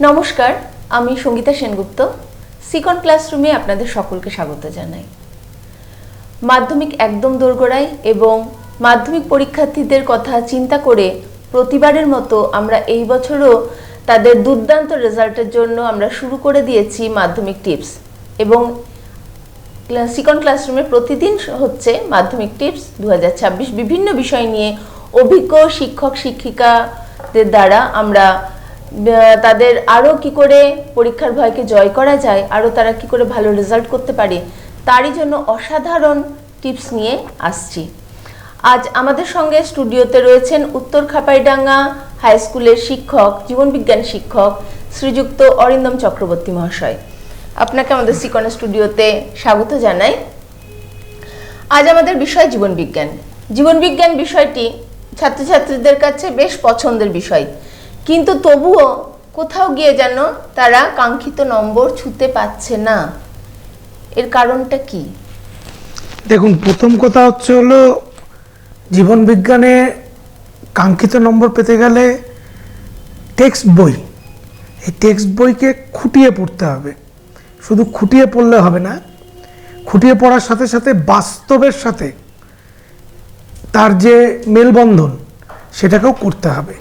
নমস্কার, আমি সঙ্গীতা সেনগুপ্ত। সিকন ক্লাসরুমে আপনাদের সকলকে স্বাগত জানাই। মাধ্যমিক একদম দোরগোড়ায় এবং মাধ্যমিক পরীক্ষার্থীদের কথা চিন্তা করে প্রতিবারের মতো আমরা এই বছরও তাদের দুর্দান্ত রেজাল্টের জন্য আমরা শুরু করে দিয়েছি মাধ্যমিক টিপস। এবং সিকন ক্লাসরুমে প্রতিদিন হচ্ছে মাধ্যমিক টিপস 2026 বিভিন্ন বিষয় নিয়ে অভিজ্ঞ শিক্ষক শিক্ষিকাদের দ্বারা আমরা তাদের আরও কি করে পরীক্ষার ভয়কে জয় করা যায়, আরও তারা কি করে ভালো রেজাল্ট করতে পারে, তারই জন্য অসাধারণ টিপস নিয়ে আসছি। আজ আমাদের সঙ্গে স্টুডিওতে রয়েছেন উত্তর খাপাইডাঙ্গা হাই স্কুলের শিক্ষক, জীবনবিজ্ঞান শিক্ষক শ্রীযুক্ত অরিন্দম চক্রবর্তী মহাশয়। আপনাকে আমাদের সিকন স্টুডিওতে স্বাগত জানাই। আজ আমাদের বিষয় জীবনবিজ্ঞান। জীবনবিজ্ঞান বিষয়টি ছাত্রছাত্রীদের কাছে বেশ পছন্দের বিষয়, কিন্তু তবুও কোথাও গিয়ে যেন তারা কাঙ্ক্ষিত নম্বর ছুঁতে পাচ্ছে না। এর কারণটা কি? দেখুন, প্রথম কথা হচ্ছে হলো জীবনবিজ্ঞানে কাঙ্ক্ষিত নম্বর পেতে গেলে টেক্সট বই, এই টেক্সট বইকে খুঁটিয়ে পড়তে হবে। শুধু খুঁটিয়ে পড়লে হবে না, খুঁটিয়ে পড়ার সাথে সাথে বাস্তবের সাথে তার যে মেলবন্ধন সেটাকেও করতে হবে।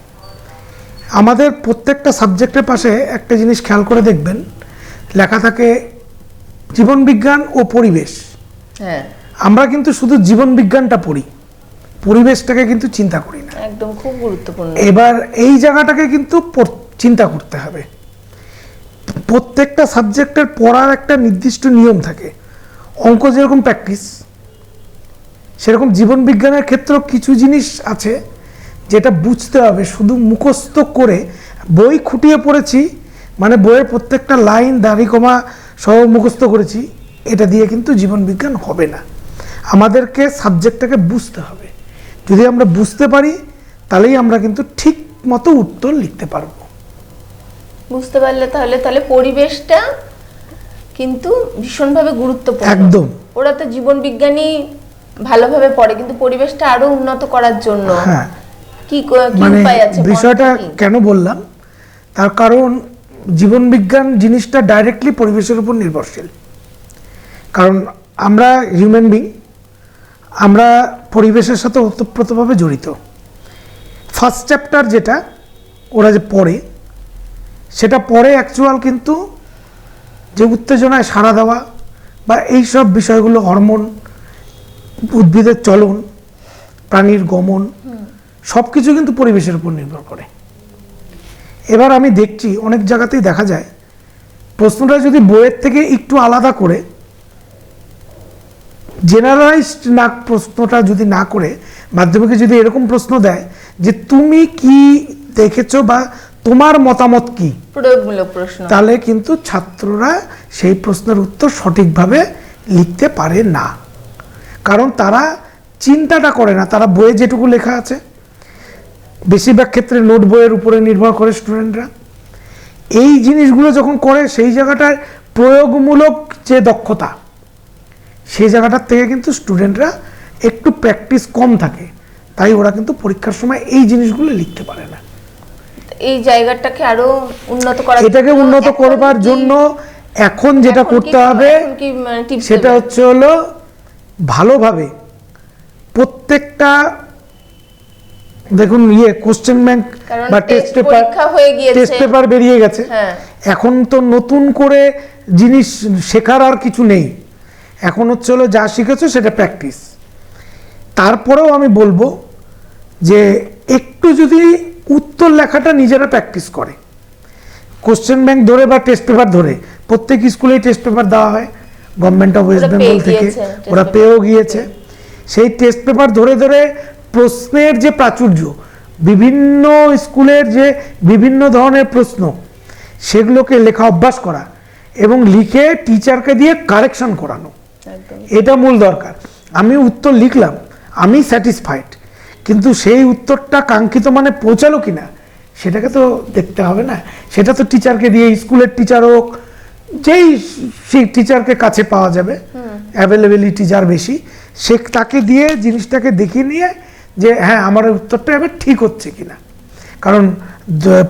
আমাদের প্রত্যেকটা সাবজেক্টের পাশে একটা জিনিস খেয়াল করে দেখবেন, লেখা থাকে জীবনবিজ্ঞান ও পরিবেশ। হ্যাঁ, আমরা কিন্তু শুধু জীবনবিজ্ঞানটা পড়ি, পরিবেশটাকে কিন্তু চিন্তা করি না। একদম খুব গুরুত্বপূর্ণ। এবার এই জায়গাটাকে কিন্তু চিন্তা করতে হবে। প্রত্যেকটা সাবজেক্টের পড়ার একটা নির্দিষ্ট নিয়ম থাকে। অঙ্ক যেরকম প্র্যাকটিস, সেরকম জীবনবিজ্ঞানের ক্ষেত্রেও কিছু জিনিস আছে যেটা বুঝতে হবে। শুধু মুখস্থ করে বই খুঁটিয়ে পড়েছি মানে বইয়ের প্রত্যেকটা লাইন দাড়ি কমা সহ মুখস্থ করেছি, এটা দিয়ে কিন্তু জীবনবিজ্ঞান হবে না। আমাদেরকে সাবজেক্টটাকে বুঝতে হবে। যদি আমরা বুঝতে পারি তাহলেই আমরা কিন্তু ঠিক মতো উত্তর লিখতে পারবো। বুঝতে পারলে তাহলে পরিবেশটা কিন্তু ভীষণভাবে গুরুত্বপূর্ণ। একদম। ওরা তো জীবনবিজ্ঞানী ভালোভাবে পড়ে, কিন্তু পরিবেশটা আরো উন্নত করার জন্য হ্যাঁ, কি মানে উপায় আছে? বিষয়টা কেন বললাম, তার কারণ জীবনবিজ্ঞান জিনিসটা ডাইরেক্টলি পরিবেশের উপর নির্ভরশীল। কারণ আমরা হিউম্যান বিং, আমরা পরিবেশের সাথে ওতপ্রোতভাবে জড়িত। ফার্স্ট চ্যাপ্টার যেটা ওরা যে পড়ে, সেটা পরে অ্যাকচুয়াল কিন্তু যে উত্তেজনায় সাড়া দেওয়া বা এই সব বিষয়গুলো, হরমোন, উদ্ভিদের চলন, প্রাণীর গমন, সব কিছু কিন্তু পরিবেশের উপর নির্ভর করে। এবার আমি দেখছি অনেক জায়গাতেই দেখা যায় প্রশ্নটা যদি বইয়ের থেকে একটু আলাদা করে জেনারেলাইজড না, প্রশ্নটা যদি না করে মাধ্যমিকে যদি এরকম প্রশ্ন দেয় যে তুমি কি দেখেছো বা তোমার মতামত কি, প্রয়োগমূলক প্রশ্ন, তাহলে কিন্তু ছাত্ররা সেই প্রশ্নের উত্তর সঠিকভাবে লিখতে পারে না। কারণ তারা চিন্তাটা করে না। তারা বইয়ে যেটুকু লেখা আছে, বেশিরভাগ ক্ষেত্রে নোট বইয়ের উপরে নির্ভর করে স্টুডেন্টরা, এই জিনিসগুলো যখন করে সেই জায়গাটার প্রয়োগমূলক যে দক্ষতা, সেই জায়গাটার থেকে কিন্তু স্টুডেন্টরা একটু প্র্যাকটিস কম থাকে, তাই ওরা কিন্তু পরীক্ষার সময় এই জিনিসগুলো লিখতে পারে না। এই জায়গাটাকে আরো উন্নত করা, এটাকে উন্নত করবার জন্য এখন যেটা করতে হবে সেটা হচ্ছে হলো ভালোভাবে প্রত্যেকটা, দেখুন কোশ্চেন ব্যাংক বা টেস্ট পেপার বেরিয়ে গেছে। এখন তো নতুন করে জিনিস শেখার আর কিছু নেই। এখন হচ্ছে হলো যা শিখেছো সেটা প্র্যাকটিস। তারপরেও আমি বলবো যে একটু যদি উত্তর লেখাটা নিজেরা প্র্যাকটিস করে, কোশ্চেন ব্যাংক ধরে বা টেস্ট পেপার ধরে, প্রত্যেক স্কুলেই টেস্ট পেপার দেওয়া হয় গভর্নমেন্ট অফ ওয়েস্ট বেঙ্গল থেকে, ওরা পেয়েও গিয়েছে। সেই টেস্ট পেপার ধরে ধরে প্রশ্নের যে প্রাচুর্য, বিভিন্ন স্কুলের যে বিভিন্ন ধরনের প্রশ্ন, সেগুলোকে লেখা অভ্যাস করা এবং লিখে টিচারকে দিয়ে কারেকশন করানো, এটা মূল দরকার। আমি উত্তর লিখলাম, আমি স্যাটিসফাইড, কিন্তু সেই উত্তরটা কাঙ্ক্ষিত মানে পৌঁছালো কিনা সেটাকে তো দেখতে হবে না। সেটা তো টিচারকে দিয়ে, স্কুলের টিচার হোক, যেই সেই টিচারকে কাছে পাওয়া যাবে, অ্যাভেলেবিলিটি যার বেশি, সে তাকে দিয়ে জিনিসটাকে দেখিয়ে নিয়ে যে হ্যাঁ আমার উত্তরটা এবার ঠিক হচ্ছে কিনা। কারণ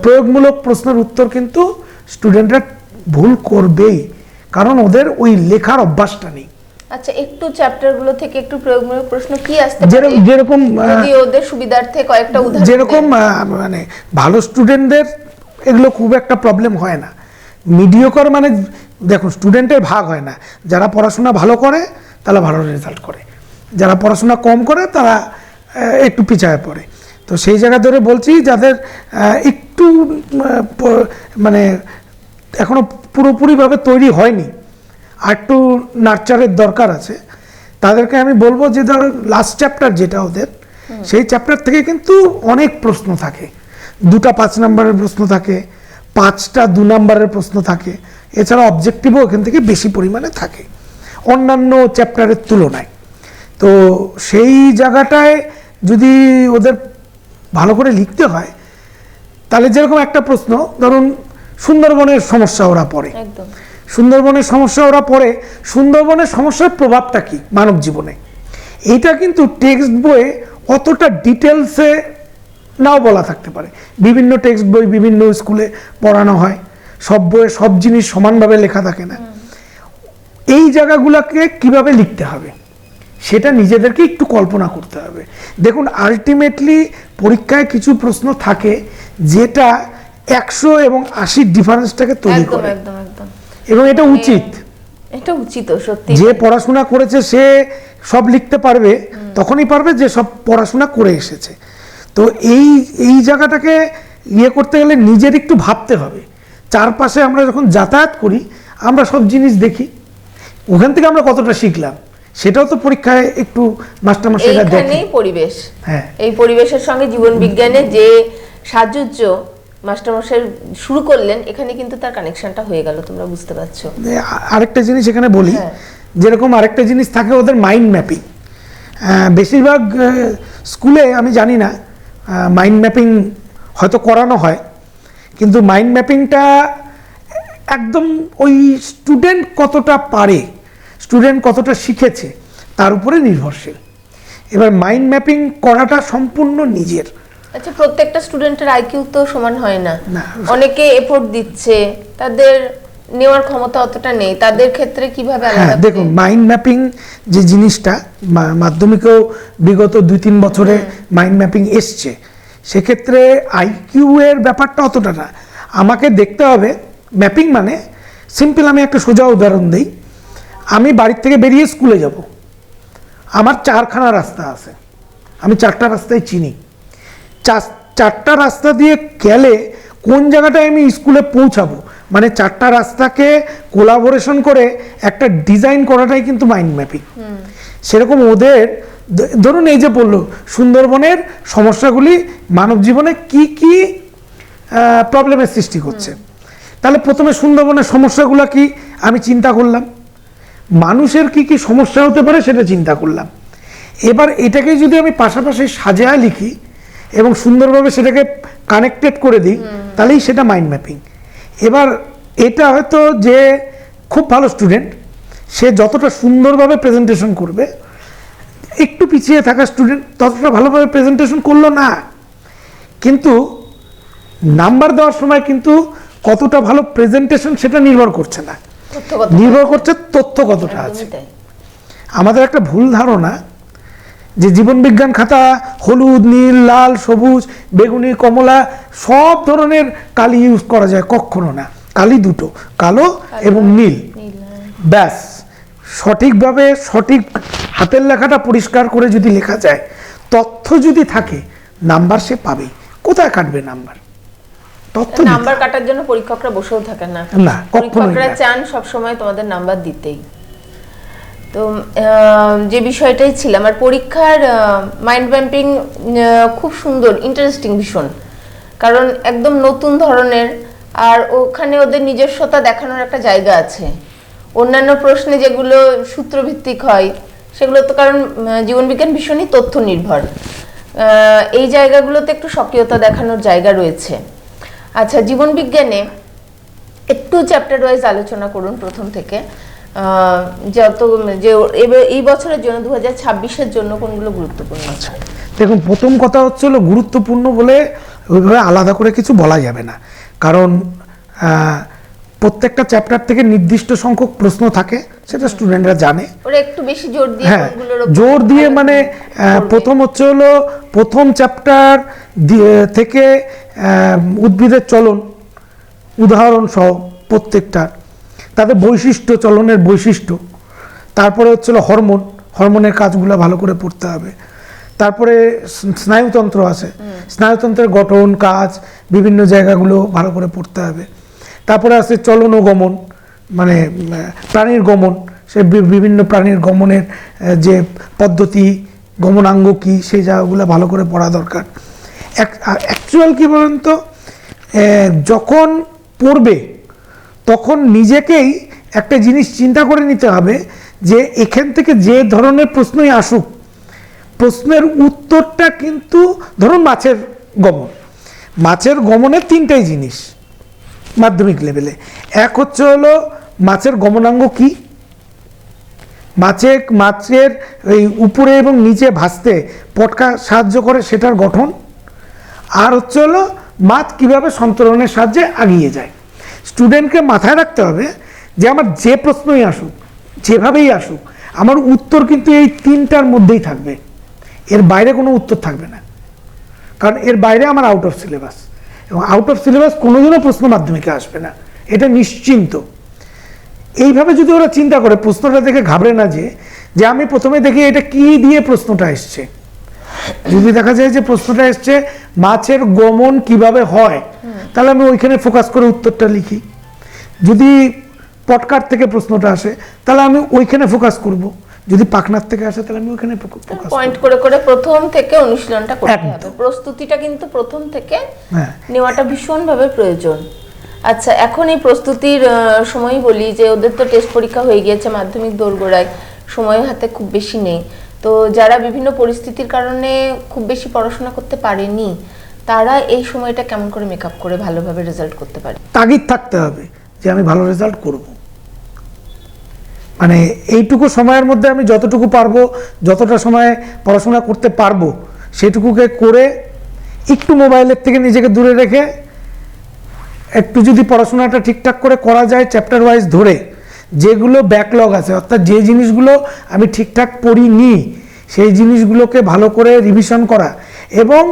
প্রয়োগমূলক প্রশ্নের উত্তর কিন্তু স্টুডেন্টরা ভুল করবেই, কারণ ওদের ওই লেখার অভ্যাসটা নেই। আচ্ছা, একটু চ্যাপ্টারগুলো থেকে একটু প্রয়োগমূলক প্রশ্ন কি আসতে পারে, যেরকম যদি ওদের সুবিধার্থে কয়েকটা উদাহরণ যেরকম মানে ভালো স্টুডেন্টদের এগুলো খুব একটা প্রবলেম হয় না। মিডিওকর মানে দেখুন, স্টুডেন্টের ভাগ হয় না, যারা পড়াশোনা ভালো করে তারা ভালো রেজাল্ট করে, যারা পড়াশোনা কম করে তারা একটু পিছায় পড়ে। তো সেই জায়গা ধরে বলছি, যাদের একটু মানে এখনো পুরোপুরিভাবে তৈরি হয়নি, আর একটু নার্চারের দরকার আছে, তাদেরকে আমি বলবো যে ধরো লাস্ট চ্যাপ্টার যেটা ওদের, সেই চ্যাপ্টার থেকে কিন্তু অনেক প্রশ্ন থাকে। 2টা 5 নম্বরের প্রশ্ন থাকে, 5টা 2 নম্বরের প্রশ্ন থাকে, এছাড়া অবজেক্টিভও এখান থেকে বেশি পরিমাণে থাকে অন্যান্য চ্যাপ্টারের তুলনায়। তো সেই জায়গাটায় যদি ওদের ভালো করে লিখতে হয়, তাহলে যেরকম একটা প্রশ্ন ধরুন, সুন্দরবনের সমস্যা ওরা পড়ে, একদম সুন্দরবনের সমস্যা ওরা পড়ে, সুন্দরবনের সমস্যার প্রভাবটা কি মানব জীবনে, এইটা কিন্তু টেক্সট বইয়ে অতটা ডিটেলসে নাও বলা থাকতে পারে। বিভিন্ন টেক্সট বই বিভিন্ন স্কুলে পড়ানো হয়, সব বইয়ে সব জিনিস সমানভাবে লেখা থাকে না। এই জায়গাগুলোকে কিভাবে লিখতে হবে সেটা নিজেদেরকে একটু কল্পনা করতে হবে। দেখুন, আলটিমেটলি পরীক্ষায় কিছু প্রশ্ন থাকে যেটা 100 এবং 80 ডিফারেন্সটাকে তৈরি করে, এবং এটা উচিত, এটা উচিত সত্যি। যে পড়াশোনা করেছে সে সব লিখতে পারবে, তখনই পারবে যে সব পড়াশোনা করে এসেছে। তো এই জায়গাটাকে ইয়ে করতে গেলে নিজের একটু ভাবতে হবে। চারপাশে আমরা যখন যাতায়াত করি, আমরা সব জিনিস দেখি, ওখান থেকে আমরা কতটা শিখলাম সেটাও তো পরীক্ষায় একটু মাস্টারমশাইরা দেখে। এইখানেই পরিবেশ, হ্যাঁ, এই পরিবেশের সঙ্গে জীবন বিজ্ঞানে যে সাহায্য মাস্টারমশাই শুরু করলেন, এখানে কিন্তু তার কানেকশনটা হয়ে গেল, তোমরা বুঝতে পারছো। আরেকটা জিনিস এখানে বলি, যেরকম আরেকটা জিনিস থাকে ওদের মাইন্ড ম্যাপিং। বেশিরভাগ স্কুলে আমি জানি না, মাইন্ড ম্যাপিং হয়তো করানো হয়, কিন্তু মাইন্ড ম্যাপিংটা একদম ওই স্টুডেন্ট কতটা পারে, স্টুডেন্ট কতটা শিখেছে তার উপরে নির্ভরশীল। এবার মাইন্ড ম্যাপিং করাটা সম্পূর্ণ নিজের। আচ্ছা, প্রত্যেকটা স্টুডেন্টের আইকিউ তো সমান হয় না, অনেকে এফোর্ট দিচ্ছে, তাদের নেওয়ার ক্ষমতা অতটা নেই, তাদের ক্ষেত্রে কিভাবে আলাদা? দেখুন, মাইন্ড ম্যাপিং যে জিনিসটা মাধ্যমিকেও বিগত 2-3 বছরে মাইন্ড ম্যাপিং এসছে, সেক্ষেত্রে আইকিউ এর ব্যাপারটা অতটা না। আমাকে দেখতে হবে ম্যাপিং মানে সিম্পল। আমি একটা সোজা উদাহরণ দিই, আমি বাড়ির থেকে বেরিয়ে স্কুলে যাব, আমার 4খানা রাস্তা আছে, আমি 4টা রাস্তায় চিনি। 4টা রাস্তা দিয়ে গেলে কোন জায়গাটায় আমি স্কুলে পৌঁছাবো, মানে 4টা রাস্তাকে কোলাবোরেশন করে একটা ডিজাইন করাটাই কিন্তু মাইন্ড ম্যাপিং। সেরকম ওদের ধরুন, এই যে বললো সুন্দরবনের সমস্যাগুলি মানব জীবনে কি কি প্রবলেমের সৃষ্টি করছে, তাহলে প্রথমে সুন্দরবনের সমস্যাগুলো কি আমি চিন্তা করলাম, মানুষের কি কি সমস্যা হতে পারে সেটা চিন্তা করলাম। এবার এটাকে যদি আমি পাশাপাশি সাজায় লিখি এবং সুন্দরভাবে সেটাকে কানেক্টেড করে দিই, তাহলেই সেটা মাইন্ড ম্যাপিং। এবার এটা হয়তো যে খুব ভালো স্টুডেন্ট, সে যতটা সুন্দরভাবে প্রেজেন্টেশন করবে, একটু পিছিয়ে থাকা স্টুডেন্ট ততটা ভালোভাবে প্রেজেন্টেশন করলো না, কিন্তু নাম্বার দেওয়ার সময় কিন্তু কতটা ভালো প্রেজেন্টেশন সেটা নির্ভর করছে না, নির্ভর করছে তথ্য কতটা আছে। আমাদের একটা ভুল ধারণা যে জীবন বিজ্ঞান খাতা হলুদ, নীল, লাল, সবুজ, বেগুনি, কমলা সব ধরনের কালি ইউজ করা যায়, কখনো না। কালি দুটো, কালো এবং নীল, ব্যাস। সঠিকভাবে সঠিক হাতের লেখাটা পরিষ্কার করে যদি লেখা যায়, তথ্য যদি থাকে, নাম্বার সে পাবেই। কোথায় কাটবে নাম্বার? তথ্য নাম্বার কাটার জন্য পরীক্ষকরা বসেও থাকে না, পরীক্ষকরা চান সব সময় তোমাদের নাম্বার দিতেই। তো যে বিষয়টাই ছিল আমার পরীক্ষার মাইন্ড ম্যাপিং, খুব সুন্দর, ইন্টারেস্টিং ভীষণ, কারণ একদম নতুন ধরনের, আর ওখানে ওদের নিজস্বতা দেখানোর একটা জায়গা আছে। অন্যান্য প্রশ্নে যেগুলো সূত্রভিত্তিক হয় সেগুলো তো, কারণ জীবনবিজ্ঞান ভীষণই তথ্য নির্ভর, এই জায়গাগুলোতে একটু সক্রিয়তা দেখানোর জায়গা রয়েছে। আচ্ছা, জীবনবিজ্ঞানে একটু চ্যাপ্টার ওয়াইজ আলোচনা করুন প্রথম থেকে, যত যে এই বছরের জন্য 2026-এর জন্য কোনগুলো গুরুত্বপূর্ণ আছে? দেখুন, প্রথম কথা হচ্ছে হলো গুরুত্বপূর্ণ বলে ওইভাবে আলাদা করে কিছু বলা যাবে না, কারণ প্রত্যেকটা চ্যাপ্টার থেকে নির্দিষ্ট সংখ্যক প্রশ্ন থাকে, সেটা স্টুডেন্টরা জানে। ওরা একটু বেশি জোর দিয়ে হ্যাঁ, জোর দিয়ে মানে প্রথম হচ্ছে হলো প্রথম চ্যাপ্টার থেকে উদ্ভিদের চলন উদাহরণ সহ প্রত্যেকটা, তাদের বৈশিষ্ট্য, চলনের বৈশিষ্ট্য, তারপরে হচ্ছিল হরমোনের কাজগুলো ভালো করে পড়তে হবে। তারপরে স্নায়ুতন্ত্র আছে, স্নায়ুতন্ত্রের গঠন, কাজ, বিভিন্ন জায়গাগুলো ভালো করে পড়তে হবে। তারপরে আছে চলন ও গমন, মানে প্রাণীর গমন, সে বিভিন্ন প্রাণীর গমনের যে পদ্ধতি, গমনাঙ্গ কী, সেই জায়গাগুলো ভালো করে পড়া দরকার। অ্যাকচুয়াল কী বলুন তো, যখন পড়বে তখন নিজেকেই একটা জিনিস চিন্তা করে নিতে হবে যে এখান থেকে যে ধরনের প্রশ্নই আসুক, প্রশ্নের উত্তরটা কিন্তু ধরুন মাছের গমনের তিনটাই জিনিস মাধ্যমিক লেভেলে। এক হচ্ছে হলো মাছের গমনাঙ্গ কি, মাছের এই উপরে এবং নিচে ভাসতে পটকা সাহায্য করে সেটার গঠন, আর হচ্ছে হলো মাছ কিভাবে সন্তরণের সাহায্যে আগিয়ে যায়। স্টুডেন্টকে মাথায় রাখতে হবে যে আমার যে প্রশ্নই আসুক, যেভাবেই আসুক, আমার উত্তর কিন্তু এই তিনটার মধ্যেই থাকবে, এর বাইরে কোনো উত্তর থাকবে না, কারণ এর বাইরে আমার আউট অফ সিলেবাস, এবং আউট অফ সিলেবাস কোনোদিনও প্রশ্ন মাধ্যমিকে আসবে না, এটা নিশ্চিন্ত। এইভাবে যদি ওরা চিন্তা করে, প্রশ্নটা দেখে ঘাবড়ে না যে আমি প্রথমে দেখি এটা কি দিয়ে প্রশ্নটা এসছে। যদি দেখা যায় যে প্রশ্নটা এসছে মাছের গমন কিভাবে হয়, তাহলে আমি ওইখানে ফোকাস করে উত্তরটা লিখি। যদি পটকার থেকে প্রশ্নটা আসে তাহলে আমি ওইখানে ফোকাস করব, যদি পাখনার থেকে আসে তাহলে আমি ওইখানে ফোকাস পয়েন্ট করে করে প্রথম থেকে অনুশীলনটা করতে হবে। প্রস্তুতিটা কিন্তু প্রথম থেকে নেওয়াটা ভীষণভাবে প্রয়োজন। আচ্ছা, এখন এই প্রস্তুতির সময় বলি যে ওদের তো টেস্ট পরীক্ষা হয়ে গিয়েছে, মাধ্যমিক দোরগোড়ায়, সময় হাতে খুব বেশি নেই। তো যারা বিভিন্ন পরিস্থিতির কারণে খুব বেশি পড়াশোনা করতে পারেনি, তারা এই সময়টা কেমন করে মেকআপ করে ভালোভাবে রেজাল্ট করতে পারে? তাগিদ থাকতে হবে যে আমি ভালো রেজাল্ট করব, মানে এইটুকু সময়ের মধ্যে আমি যতটুকু পারবো, যতটা সময় পড়াশোনা করতে পারবো সেটুকুকে করে, একটু মোবাইলের থেকে নিজেকে দূরে রেখে একটু যদি পড়াশোনাটা ঠিকঠাক করে করা যায়, চ্যাপ্টার ওয়াইজ ধরে, যেগুলো ব্যাকলগ আছে, অর্থাৎ যে জিনিসগুলো আমি ঠিকঠাক পড়িনি সেই জিনিসগুলোকে ভালো করে রিভিশন করা। এবং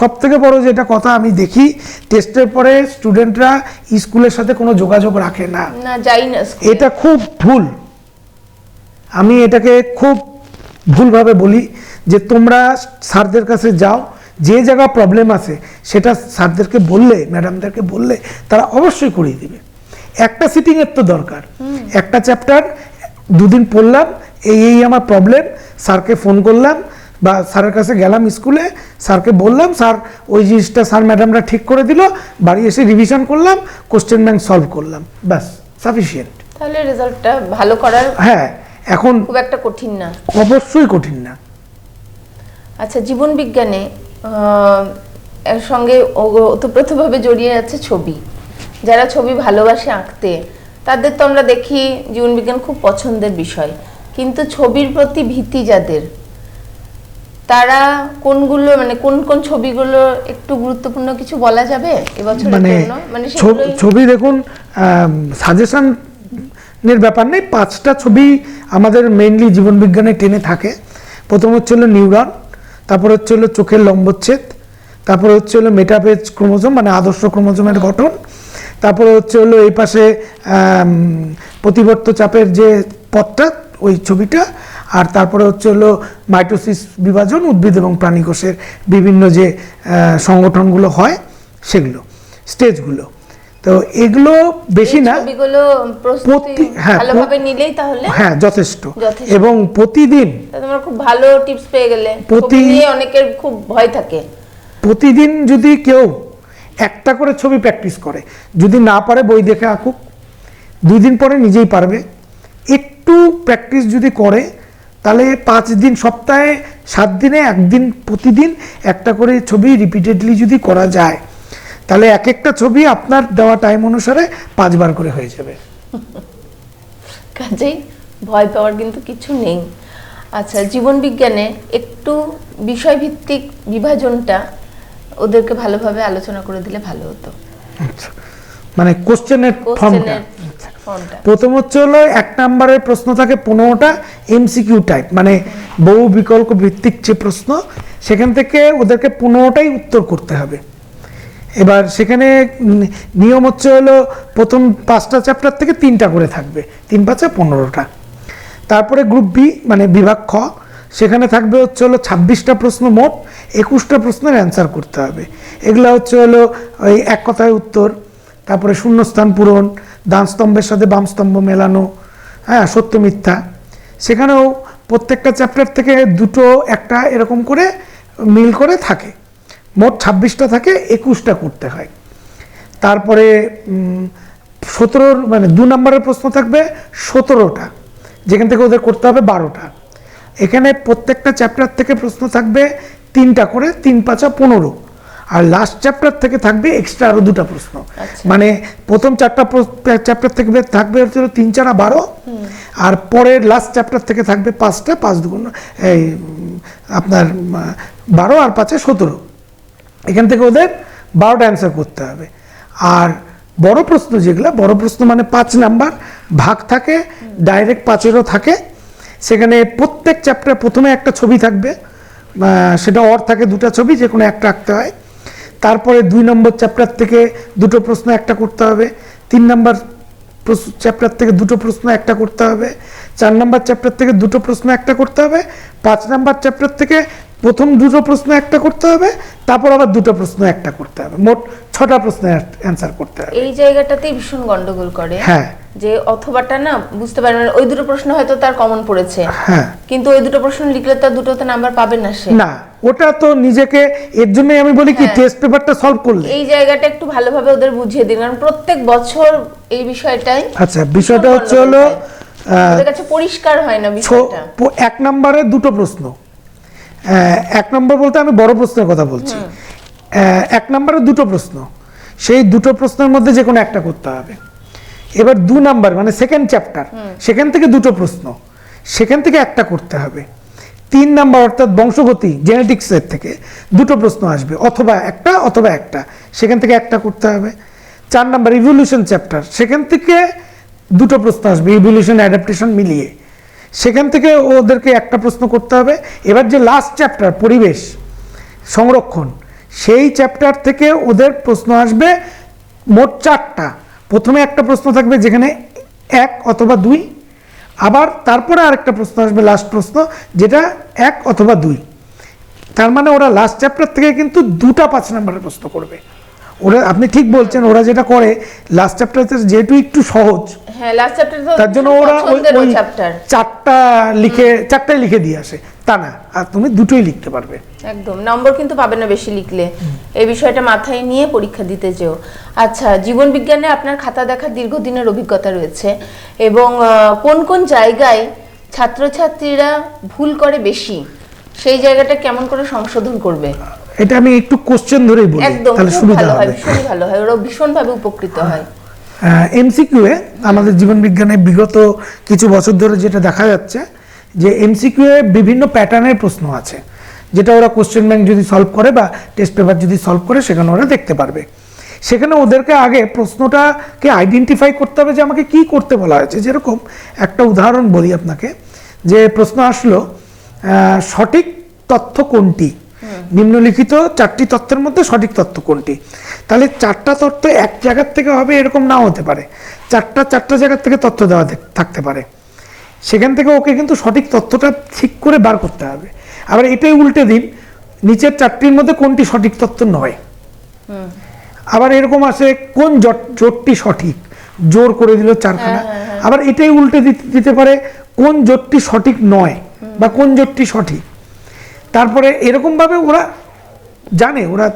সবথেকে বড় যেটা কথা আমি দেখি, টেস্টের পরে স্টুডেন্টরা স্কুলের সাথে কোনো যোগাযোগ রাখে না, যাই না, এটা খুব ভুল। আমি এটাকে খুব ভুলভাবে বলি যে তোমরা স্যারদের কাছে যাও, যে জায়গা প্রবলেম আছে সেটা স্যারদেরকে বললে, ম্যাডামদেরকে বললে তারা অবশ্যই করিয়ে দিবে। একটা সিটিংয়ের তো দরকার, একটা চ্যাপ্টার দুদিন পড়লাম, এই আমার প্রবলেম, স্যারকে ফোন করলাম বা স্যারের কাছে গেলাম স্কুলে, স্যারকে বললাম, স্যার ওই জিনিসটা স্যার ম্যাডামরা ঠিক করে দিল, বাড়ি এসে রিভিশন করলাম, কোশ্চেন ব্যাংক সলভ করলাম, ব্যাস সাফিসিয়েন্ট। তাহলে রেজাল্টটা ভালো করার, হ্যাঁ, এখন খুব একটা কঠিন না, অবশ্যই কঠিন না। আচ্ছা, জীবন বিজ্ঞানে এর সঙ্গে ওতপ্রোতভাবে জড়িয়ে আছে ছবি। যারা ছবি ভালোবাসে আঁকতে, তাদের তো আমরা দেখি জীবন বিজ্ঞান খুব পছন্দের বিষয়, কিন্তু ছবির প্রতি ভীতি যাদের, তারা কোনগুলো, মানে কোন কোন ছবিগুলো একটু গুরুত্বপূর্ণ কিছু বলা যাবে এবছরের জন্য? মানে ছবি দেখুন, সাজেশনের ব্যাপার নেই, 5টা ছবি আমাদের মেইনলি জীবন বিজ্ঞানে টেনে থাকে। প্রথম হচ্ছে হলো নিউরন, তারপর হচ্ছে হলো চোখের লম্বচ্ছেদ, তারপরে হচ্ছে হলো মেটাফেজ ক্রোমোজোম, মানে আদর্শ ক্রোমোজোমের গঠন, তারপরে হচ্ছে হলো এই পাশে প্রতিবর্ত চাপের যে পথটা, ওই ছবিটা, আর তারপরে হচ্ছে হলো মাইটোসিস বিভাজন, উদ্ভিদ এবং প্রাণী কোষের বিভিন্ন যে সংগঠনগুলো হয় সেগুলো, স্টেজগুলো। তো এগুলো বেশি না, ভালোভাবে নিলেই তাহলে হ্যাঁ যথেষ্ট। এবং প্রতিদিন তোমরা খুব ভালো টিপস পেয়ে গেলে। ছবি নিয়ে অনেকের খুব ভয় থাকে। প্রতিদিন যদি কেউ একটা করে ছবি প্র্যাকটিস করে, যদি না পারে বই দেখে আঁকুক, 2 দিন পরে নিজেই পারবে। একটু প্র্যাকটিস যদি করে তাহলে 5 দিন, সপ্তাহে 7 দিনে 1 দিন প্রতিদিন একটা করে ছবি রিপিটেডলি যদি করা যায়, তাহলে এক একটা ছবি আপনার দেওয়া টাইম অনুসারে 5 বার করে হয়ে যাবে। কাজেই ভয় পাওয়ার কিন্তু কিছু নেই। আচ্ছা, জীবন বিজ্ঞানে একটু বিষয়ভিত্তিক বিভাজনটা ওদেরকে ভালোভাবে আলোচনা করে দিলে ভালো হতো। আচ্ছা, মানে কোশ্চেনের ফর্মটা। প্রথম হলো 1 নম্বরের প্রশ্ন থাকে 15টা এমসিকিউ টাইপ, মানে বহু বিকল্প ভিত্তিক যে প্রশ্ন, সেখান থেকে ওদেরকে 15টাই উত্তর করতে হবে। এবার সেখানে নিয়ম হলো প্রথম 5টা চ্যাপ্টার থেকে 3টা করে থাকবে, 3 5 15টা। তারপরে গ্রুপ বি মানে বিভাগ খ, সেখানে থাকবে হলো 26টা প্রশ্ন মোট, 21টা প্রশ্নের অ্যান্সার করতে হবে। এগুলো হলো ওই এক কথায় উত্তর, তারপরে শূন্যস্থান পূরণ, ডান স্তম্ভের সাথে বাম স্তম্ভ মেলানো, হ্যাঁ, সত্য মিথ্যা। সেখানেও প্রত্যেকটা চ্যাপ্টার থেকে 2টো 1টা এরকম করে মিল করে থাকে। মোট 26টা থাকে, 21টা করতে হয়। তারপরে 17 মানে 2 নম্বরের প্রশ্ন থাকবে 17টা, যেখান থেকে ওদের করতে হবে 12টা। এখানে প্রত্যেকটা চ্যাপ্টার থেকে প্রশ্ন থাকবে 3টা করে, 3 5 15। আর লাস্ট চ্যাপ্টার থেকে থাকবে এক্সট্রা আরো 2টা প্রশ্ন। মানে প্রথম 4টা চ্যাপ্টার থেকে থাকবে হচ্ছে 3 4 12, আর পরের লাস্ট চ্যাপ্টার থেকে থাকবে 5টা, 5 2 এই আপনার 12 আর 5 17। এখান থেকে ওদের 12টা অ্যান্সার করতে হবে। আর বড় প্রশ্ন যেগুলো, বড় প্রশ্ন মানে 5 নাম্বার ভাগ থাকে, ডাইরেক্ট 5-এরও থাকে। সেখানে প্রত্যেক চ্যাপ্টার প্রথমে একটা ছবি থাকবে, সেটা অর থাকে 2টা ছবি, যে কোনো একটা আঁকতে হয়। তারপরে 2 নম্বর চ্যাপ্টার থেকে 2টো প্রশ্ন একটা করতে হবে, 3 নম্বর চ্যাপ্টার থেকে 2টো প্রশ্ন একটা করতে হবে, 4 নম্বর চ্যাপ্টার থেকে 2টো প্রশ্ন একটা করতে হবে, 5 নম্বর চ্যাপ্টার থেকে প্রথম 2টো প্রশ্ন একটা করতে হবে, তারপর আবার 2টো প্রশ্ন একটা করতে হবে। মোট 6টা প্রশ্নের অ্যান্সার করতে হবে। এই জায়গাটাতেই ভীষণ গন্ডগোল করে, হ্যাঁ, যে অথবাটা না বুঝতে পারেন ওই 2টো প্রশ্ন হয়তো তার কমন পড়েছে, হ্যাঁ, কিন্তু ওই 2টো প্রশ্ন লিখলে তার 2টোতে নাম্বার পাবে না সে। না, ওটা তো নিজেকে, এর জন্যই আমি বলি কি টেস্ট পেপারটা সলভ করলে এই জায়গাটা একটু ভালোভাবে ওদের বুঝিয়ে দিন, কারণ প্রত্যেক বছর এই বিষয়টাই। আচ্ছা, বিষয়টা হলো ওদের কাছে পরিষ্কার হয় না বিষয়টা। 1 নম্বরে 2টো প্রশ্ন, 1 নম্বর বলতে আমি বড় প্রশ্নের কথা বলছি। 1 নম্বরে 2টো প্রশ্ন, সেই 2টো প্রশ্নের মধ্যে যে কোনো একটা করতে হবে। এবার 2 নাম্বার মানে সেকেন্ড চ্যাপ্টার, সেখান থেকে 2টো প্রশ্ন, সেখান থেকে একটা করতে হবে। 3 নাম্বার অর্থাৎ বংশগতি জেনেটিক্সের থেকে 2টো প্রশ্ন আসবে, অথবা একটা, সেখান থেকে একটা করতে হবে। 4 নাম্বার ইভলিউশন চ্যাপ্টার, সেখান থেকে 2টো প্রশ্ন আসবে, ইভলিউশন অ্যাডাপ্টেশন মিলিয়ে, সেখান থেকে ওদেরকে একটা প্রশ্ন করতে হবে। এবার যে লাস্ট চ্যাপ্টার পরিবেশ সংরক্ষণ, সেই চ্যাপ্টার থেকে ওদের প্রশ্ন আসবে মোট 4টা। প্রথমে একটা প্রশ্ন থাকবে যেখানে 1 অথবা 2, আবার তারপরে আরেকটা প্রশ্ন আসবে লাস্ট প্রশ্ন, যেটা 1 অথবা 2। তার মানে ওরা লাস্ট চ্যাপ্টার থেকে কিন্তু 2টা 5 নম্বরের প্রশ্ন করবে। ওরা, আপনি ঠিক বলছেন, ওরা যেটা করে লাস্ট চ্যাপ্টারতে যেহেতু একটু সহজ, হ্যাঁ, লাস্ট চ্যাপ্টার তো তার জন্য ওরা ওই চ্যাপ্টার 4টাই লিখে দিয়ে আসে, তা না, আর তুমি 2টোই লিখতে পারবে। একদম, নম্বর কিন্তু পাবে না বেশি লিখলে। এই বিষয়টা মাথায় নিয়ে পরীক্ষা দিতে যেও। আচ্ছা, জীবন বিজ্ঞানে আপনার খাতা দেখার দীর্ঘদিনের অভিজ্ঞতা রয়েছে, এবং কোন কোন জায়গায় ছাত্রছাত্রীরা ভুল করে বেশি, সেই জায়গাটা কেমন করে সংশোধন করবে? এটা আমি একটু কোশ্চেন ধরেই বলি, তাহলে সুবিধা হবে। ভীষণই ভালো হয়, ওরা ভীষণভাবে উপকৃত হয়। এমসিকিউ এ আমাদের জীবন বিজ্ঞানে বিগত কিছু বছর ধরে যেটা দেখা যাচ্ছে, যে এমসিকিউ এ বিভিন্ন প্যাটার্নের প্রশ্ন আছে, যেটা ওরা কোশ্চেন ব্যাংক যদি সলভ করে বা টেস্ট পেপার যদি সলভ করে, সেখানে ওরা দেখতে পারবে। সেখানে ওদেরকে আগে প্রশ্নটাকে আইডেন্টিফাই করতে হবে যে আমাকে কি করতে বলা হয়েছে। যেরকম একটা উদাহরণ বলি আপনাকে, যে প্রশ্ন আসলো সঠিক তথ্য কোনটি, নিম্নলিখিত 4টি তথ্যের মধ্যে সঠিক তথ্য কোনটি। তাহলে 4টা তথ্য এক জায়গার থেকে হবে এরকম নাও হতে পারে, 4টা জায়গার থেকে তথ্য দেওয়া থাকতে পারে। সেখান থেকে ওকে কিন্তু সঠিক তথ্যটা ঠিক করে বার করতে হবে। আবার এটাই উল্টে দিন, নিচের 4টির মধ্যে কোনটি সঠিক তথ্য নয়। আবার এরকম আছে কোন জোটটি সঠিক, জোর করে দিল 4খানা। আবার এটাই উল্টে দিতে পারে কোন জোটটি সঠিক নয় বা কোন জোটটি সঠিক। তারপরে এরকম ভাবে ওরা জানে, ওরা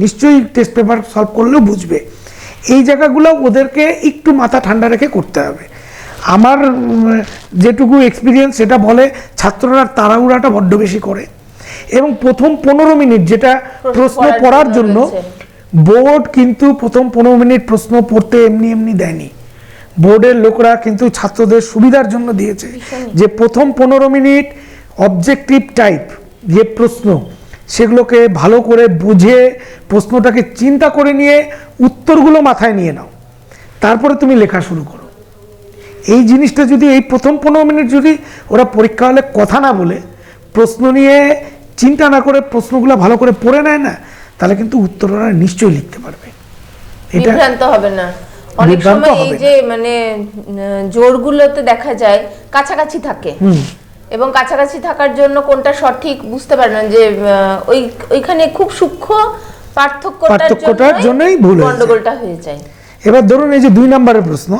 নিশ্চয়ই টেস্ট পেপার সলভ করলেও বুঝবে। এই জায়গাগুলো ওদেরকে একটু মাথা ঠান্ডা রেখে করতে হবে। আমার যেটুকু এক্সপিরিয়েন্স সেটা বলে ছাত্ররা তাড়াহুড়াটা বড্ড বেশি করে, এবং প্রথম 15 মিনিট যেটা প্রশ্ন পড়ার জন্য, বোর্ড কিন্তু প্রথম 15 মিনিট প্রশ্ন পড়তে এমনি এমনি দেয়নি। বোর্ডের লোকরা কিন্তু ছাত্রদের সুবিধার জন্য দিয়েছে যে প্রথম 15 মিনিট অবজেক্টিভ টাইপ যে প্রশ্ন, সেগুলোকে ভালো করে বুঝে প্রশ্নটাকে চিন্তা করে নিয়ে উত্তরগুলো মাথায় নিয়ে নাও। তারপরে তুমি লেখা শুরু করো। এই জিনিসটা যদি এই প্রথম 15 মিনিট যদি ওরা পরীক্ষা হলে কথা না বলে, প্রশ্ন নিয়ে চিন্তা না করে প্রশ্নগুলো ভালো করে পড়ে নেয় না, তাহলে কিন্তু উত্তর ওরা নিশ্চয়ই লিখতে পারবে। এটা বিভ্রান্ত হবে না। অনেক সময় এই যে মানে জোরগুলোতে দেখা যায় কাছাকাছি থাকে, এবং কাছাকাছি থাকার জন্য কোনটা সঠিক বুঝতে পারে না, যে ওইখানে খুব সূক্ষ্ম পার্থক্যটার জন্যই ভুল গন্ডগোলটা হয়ে যায়। এবার ধরুন এই যে 2 নম্বরের প্রশ্ন,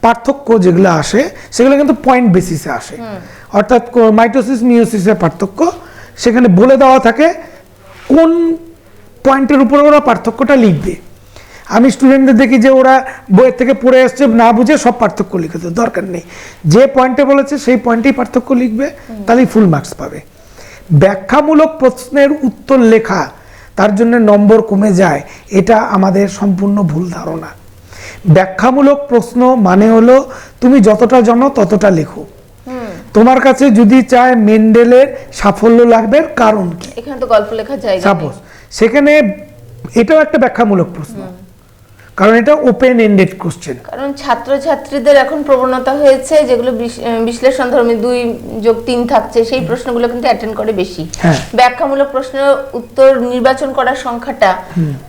পার্থক্য যেগুলো আসে সেগুলো কিন্তু পয়েন্ট বেসিসে আসে, অর্থাৎ মাইটোসিস মিওসিসের পার্থক্য সেখানে বলে দেওয়া থাকে কোন পয়েন্টের উপরে ওরা পার্থক্যটা লিখবে। আমি স্টুডেন্টদের দেখি যে ওরা বইয়ের থেকে পড়ে আসছে, না বুঝে সব পার্থক্য লিখেছে, দরকার নেই, যে পয়েন্টে বলেছে সেই পয়েন্টেই পার্থক্য লিখবে, তাহলেই ফুল মার্কস পাবে। ব্যাখ্যামূলক প্রশ্নের উত্তর লেখা তার জন্য নম্বর কমে যায়, এটা আমাদের সম্পূর্ণ ভুল ধারণা। ব্যাখ্যামূলক প্রশ্ন মানে হলো তুমি যতটা জানো ততটা লেখো। তোমার কাছে যদি চায় মেন্ডেলের সাফল্য লাগবে কারণ কি, এখানে তো গল্প লেখা যায়, সাপোজ সেখানে এটাও একটা ব্যাখ্যামূলক প্রশ্ন, কারণ এটা ওপেন এন্ডেড কোশ্চেন। কারণ ছাত্রছাত্রীদের এখন প্রবণতা হয়েছে যেগুলো বিশ্লেষণ ধর্মী 2+3 থাকছে, সেই প্রশ্নগুলো কিন্তু অ্যাটেন্ড করে বেশি। ব্যাখ্যামূলক প্রশ্ন উত্তর নির্বাচন করার সংখ্যাটা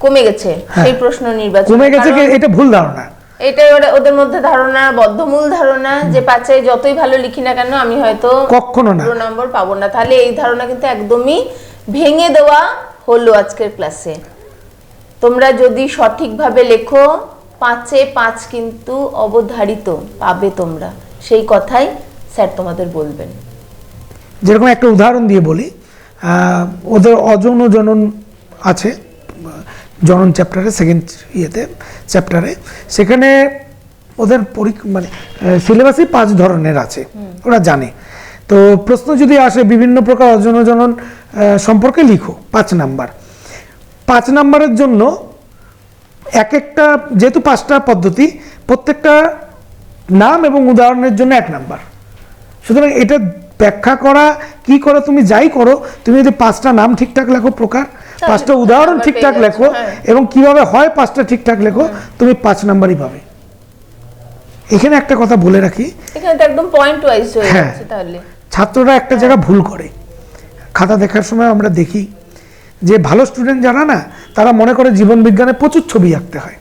কমে গেছে, সেই প্রশ্ন নির্বাচন কমে গেছে, এটা ভুল ধারণা। এটা ওদের মধ্যে ধারণা, বদ্ধমূল ধারণা, যে পাঁচে যতই ভালো লিখি না কেন আমি হয়তো কখনো না পুরো নম্বর পাবো না। তাহলে এই ধারণা কিন্তু একদমই ভেঙে দেওয়া হলো আজকের ক্লাসে। তোমরা যদি সঠিকভাবে লেখো 5-এ 5 কিন্তু অবধারিত পাবে তোমরা, সেই কথাই স্যার তোমাদের বলবেন। যেরকম একটা উদাহরণ দিয়ে বলি, ওদের অযৌন জনন আছে জনন চ্যাপ্টারে, সেকেন্ড চ্যাপ্টারে, সেখানে ওদের মানে সিলেবাসই 5 ধরনের আছে, ওরা জানে। তো প্রশ্ন যদি আসে বিভিন্ন প্রকার অযৌন জনন সম্পর্কে লিখো 5 নাম্বার। 5 নাম্বারের জন্য এক একটা, যেহেতু 5টা পদ্ধতি, প্রত্যেকটা নাম এবং উদাহরণের জন্য 1 নাম্বার। সুতরাং এটা ব্যাখ্যা করা কি করে, তুমি যাই করো, তুমি যদি 5টা নাম ঠিকঠাক লেখো, প্রকার 5টা উদাহরণ ঠিকঠাক লেখো, এবং কিভাবে হয় 5টা ঠিকঠাক লেখো, তুমি 5 নাম্বারই পাবে। এখানে একটা কথা বলে রাখি, এখানে তো একদম পয়েন্ট ওয়াইজ হয়ে যাচ্ছে। তাহলে ছাত্ররা একটা জায়গা ভুল করে, খাতা দেখার সময় আমরা দেখি যে ভালো স্টুডেন্ট যারা না, তারা মনে করে জীবন বিজ্ঞানে প্রচুর ছবি আঁকতে হয়।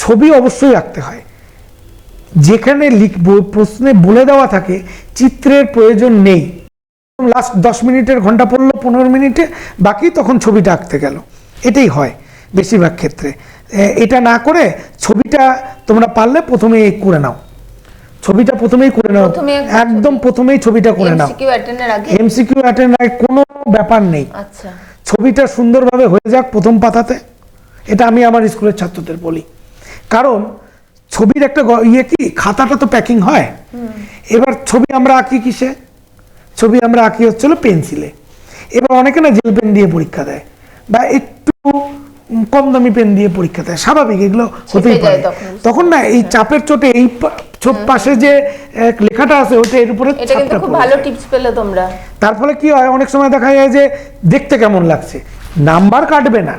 ছবি অবশ্যই আঁকতে হয়, যেখানে প্রশ্নে বলে দেওয়া থাকে চিত্রের প্রয়োজন নেই, লাস্ট 10 মিনিটের ঘন্টা পড়লো 15 মিনিটে, বাকি তখন ছবিটা আঁকতে গেল, এটাই হয় বেশিরভাগ ক্ষেত্রে। এটা না করে ছবিটা তোমরা পারলে প্রথমেই করে নাও, ছবিটা প্রথমেই করে নাও, একদম প্রথমেই ছবিটা করে নাও, এমসিকিউ অ্যাটেন্ড কোনো ব্যাপার নেই। আচ্ছা, ছবিটা সুন্দরভাবে হয়ে যাক প্রথম পাতাতে, এটা আমি আমার স্কুলের ছাত্রদের বলি। কারণ ছবির একটা কি, খাতাটা তো প্যাকিং হয়, এবার ছবি আমরা আঁকি কিসে, ছবি আমরা আঁকি হচ্ছিল পেন্সিলে। এবার অনেকে না জেল পেন দিয়ে পরীক্ষা দেয়, বা একটু কম দামি পেন দিয়ে পরীক্ষা দেয়, স্বাভাবিক, এগুলো হতেই পারে। তখন না এই চাপের চোটে এই পাশে যে লেখাটা আছে ওটা এর উপরে, এটা কিন্তু খুব ভালো টিপস পেলে তোমরা। তার ফলে কি হয়, অনেক সময় দেখা যায় যে দেখতে কেমন লাগছে, নাম্বার কাটবে না,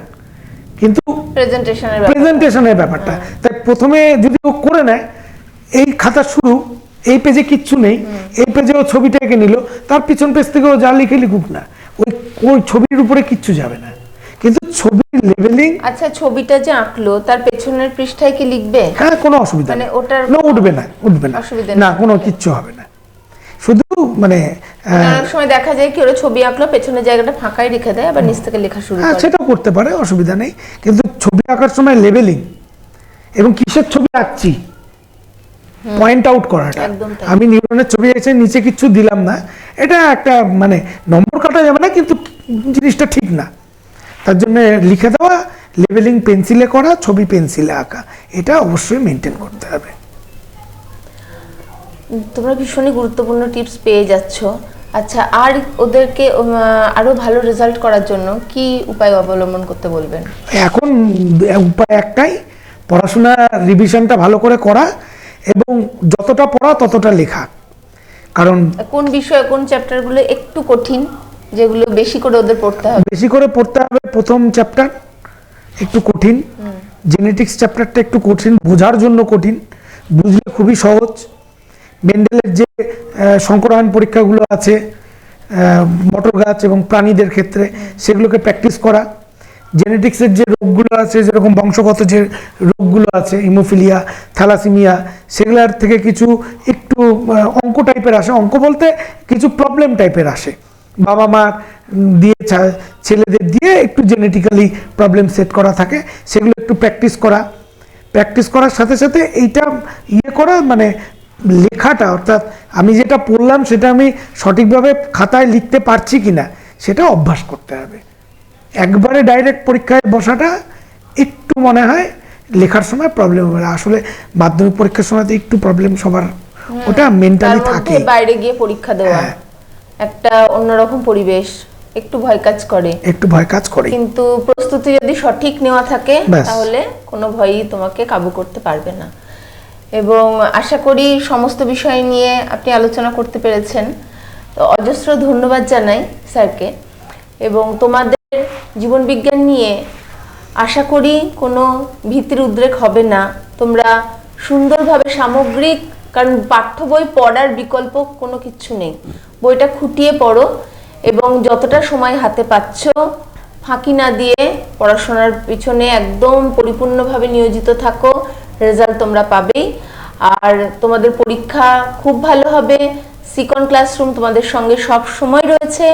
কিন্তু প্রেজেন্টেশনের ব্যাপারটা। তাই প্রথমে যদি ও করে নেয়, এই খাতা শুরু, এই পেজে কিচ্ছু নেই, এই পেজে ও ছবিটা এঁকে নিল, তার পিছন পেজ থেকে ও যা লিখে লিখুক না, ওই ছবির উপরে কিচ্ছু যাবে না। কিন্তু ছবির লেভেলিং, আচ্ছা ছবিটা যে আঁকলো তার পেছনের পৃষ্ঠায় কি লিখবে? হ্যাঁ, কোনো অসুবিধা নেই, ওটার উঠবে না, না কোনো কিচ্ছু হবে না। শুধু মানে অনেক সময় দেখা যায় কি ওরা ছবি আঁকলো পেছনের জায়গাটা ফাঁকাই রেখে দেয়, আবার নিচ থেকে লেখা শুরু করে। সেটাও করতে পারে, অসুবিধা নেই। কিন্তু ছবি আঁকার সময় লেভেলিং এবং কিসের ছবি আঁকছি, পয়েন্ট আউট করাটা, আমি নিউরনের ছবি এসে নিচে কিছু দিলাম না, এটা একটা মানে নম্বর কাটা যাবে না, কিন্তু জিনিসটা ঠিক না। তার জন্য লিখে দেওয়া, লেভেলিং পেন্সিলে করা, ছবি পেন্সিলে আঁকা, এটা অবশ্যই মেনটেন করতে হবে। তোমরা ভীষণই গুরুত্বপূর্ণ টিপস পেয়ে যাচ্ছ। আচ্ছা, আর ওদেরকে আরো ভালো রেজাল্ট করার জন্য কি উপায় অবলম্বন করতে বলবেন? এখন উপায় একটাই, পড়াশোনা রিভিশনটা ভালো করে করা এবং যতটা পড়া ততটা লেখা। কারণ কোন বিষয়, কোন চ্যাপ্টারগুলো একটু কঠিন, যেগুলো বেশি করে ওদের পড়তে হবে? বেশি করে পড়তে হবে প্রথম চ্যাপ্টার, একটু কঠিন, জেনেটিক্স চ্যাপ্টারটা একটু কঠিন, বোঝার জন্য কঠিন, বুঝলে খুবই সহজ। মেন্ডেলের যে সংকরায়ন পরীক্ষাগুলো আছে মটর গাছ এবং প্রাণীদের ক্ষেত্রে, সেগুলোকে প্র্যাকটিস করা। জেনেটিক্সের যে রোগগুলো আছে, যেরকম বংশগত যে রোগগুলো আছে, হিমোফিলিয়া, থ্যালাসেমিয়া, সেগুলোর থেকে কিছু একটু অঙ্ক টাইপের আসে। অঙ্ক বলতে কিছু প্রবলেম টাইপের আসে, বাবা মার দিয়ে ছেলেদের দিয়ে একটু জেনেটিক্যালি প্রবলেম সেট করা থাকে, সেগুলো একটু প্র্যাকটিস করার সাথে সাথে এইটা করা, মানে লেখাটা, অর্থাৎ আমি যেটা পড়লাম সেটা আমি সঠিকভাবে খাতায় লিখতে পারছি কিনা সেটা অভ্যাস করতে হবে। একবারে ডাইরেক্ট পরীক্ষায় বসাটা একটু মনে হয় লেখার সময় প্রবলেম হবে। আসলে মাধ্যমিক পরীক্ষার সময় তো একটু প্রবলেম সবার, ওটা মেন্টালি থাকে। বাইরে গিয়ে পরীক্ষা দেওয়া একটা অন্যরকম পরিবেশ, একটু ভয় কাজ করে, কিন্তু প্রস্তুতি যদি সঠিক নেওয়া থাকে তাহলে কোনো ভয়ই তোমাকে কাবু করতে পারবে না। এবং আশা করি সমস্ত বিষয় নিয়ে আপনি আলোচনা করতে পেরেছেন। তো অজস্র ধন্যবাদ জানাই স্যারকে। এবং তোমাদের জীবন বিজ্ঞান নিয়ে আশা করি কোনো ভীতির উদ্রেক হবে না। তোমরা সুন্দরভাবে সামগ্রিক, কারণ পাঠ্য বই পড়ার বিকল্প কোনো কিছু নেই, বইটা খুঁটিয়ে পড়ো এবং যতটা সময় হাতে পাচ্ছ ফাঁকি না দিয়ে পড়াশোনার পিছনে একদম পরিপূর্ণভাবে নিয়োজিত থাকো, রেজাল্ট তোমরা পাবেই। আর তোমাদের পরীক্ষা খুব ভালো হবে। সিকন ক্লাসরুম তোমাদের সঙ্গে সব সময় রয়েছে,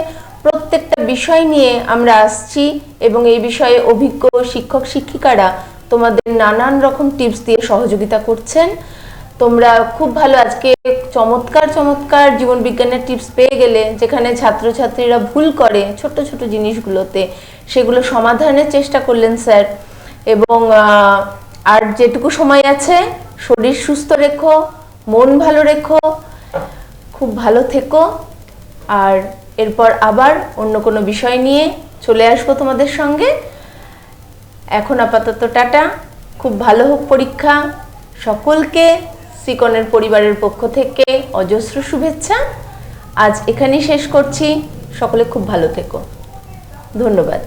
প্রত্যেকটা বিষয় নিয়ে আমরা আসছি এবং এই বিষয়ে অভিজ্ঞ শিক্ষক শিক্ষিকারা তোমাদের নানান রকম টিপস দিয়ে সহযোগিতা করছেন। তোমরা খুব ভালো আজকে চমৎকার জীবন বিজ্ঞানের টিপস পেয়ে গেলে, যেখানে ছাত্রছাত্রীরা ভুল করে ছোট ছোট জিনিসগুলোতে, সেগুলো সমাধানের চেষ্টা করলেন স্যার। এবং আর যেটুকু সময় আছে শরীর সুস্থ রেখো, মন ভালো রেখো, খুব ভালো থেকো। আর এরপর আবার অন্য কোনো বিষয় নিয়ে চলে আসবো তোমাদের সঙ্গে। এখন আপাতত টাটা, খুব ভালো হোক পরীক্ষা। সকলকে সিকনের পরিবারের পক্ষ থেকে অজস্র শুভেচ্ছা। আজ এখানেই শেষ করছি। সকলে খুব ভালো থেকো, ধন্যবাদ।